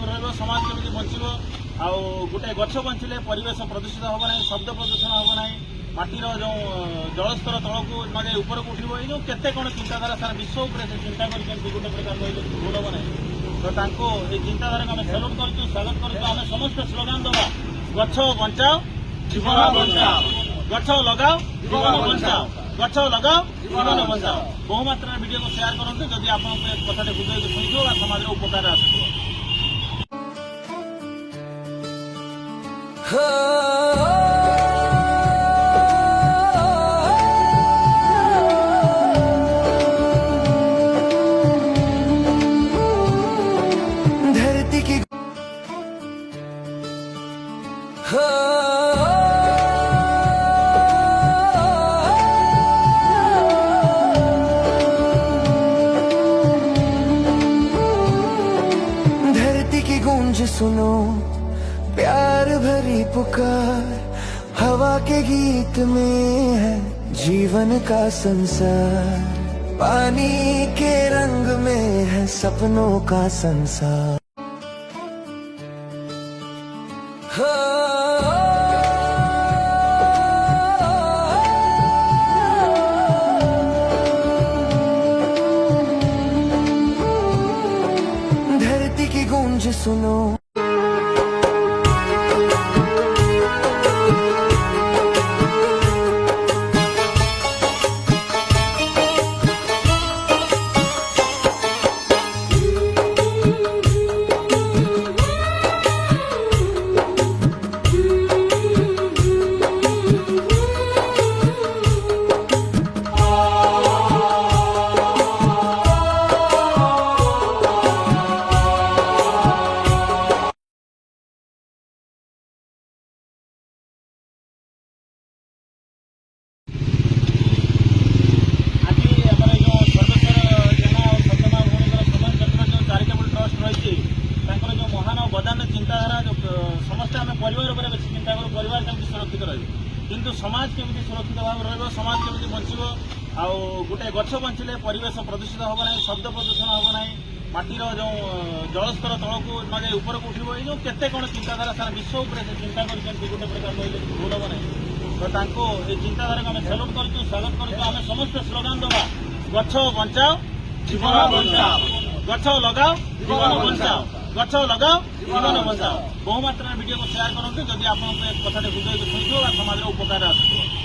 भाव रमाज केमी बचब आउ गोटे गछ बंचिले परिवेश प्रदूषित हम ना शब्द प्रदूषण हम ना माटीर जो जलस्तर तलक न जाए ऊपर को उठो ये केते कौन चिंताधारा सारा विश्व उपरे चिंता कर गोटे प्रकार भूल हम ना तो ये चिंताधारा को आम सैल्यूट कर स्वागत कर समस्त स्लोगान दबा गछ बंचाओ जीवन बंचाओ गछ लगाओ जीवन बंचाओ गछ लगाओ जीवन बंचाओ बहुमात्रा वीडियो को शेयर करूँ जदि आप कथा हृदय शुणुव समाज उपकार आस धरती की धरती की गूंज सुनो प्यार भरी पुकार हवा के गीत में है जीवन का संसार पानी के रंग में है सपनों का संसार धरती की गूंज सुनो चिंताधारा समस्त आम परिवार बेस चिंता करूँ परिवार केमी सुरक्षित रु समाज केमी सुरक्षित भाव रमाज केमी बचब आउ गोटे गछ बंचिले परिवेश प्रदूषित हम ना शब्द प्रदूषण हम ना माटीर जो जलस्तर तलक न जाए ऊपर को उठो ये केते कौन चिंताधारा सारा विश्व उपरे चिंता कर गोटे प्रकार भूल हम ना तो ये चिंताधारा को आम सैल्यूट कर स्वागत कर समस्त स्लोगान दबा गछ बंचाओ जीवन बंचाओ गछ लगाओ जीवन बंचाओ गछ लगाओ जीवन बंचाओ बहुमात्रा वीडियो को शेयर करूँ जदि आप कथा हृदय शुणुव समाज उपकार आस।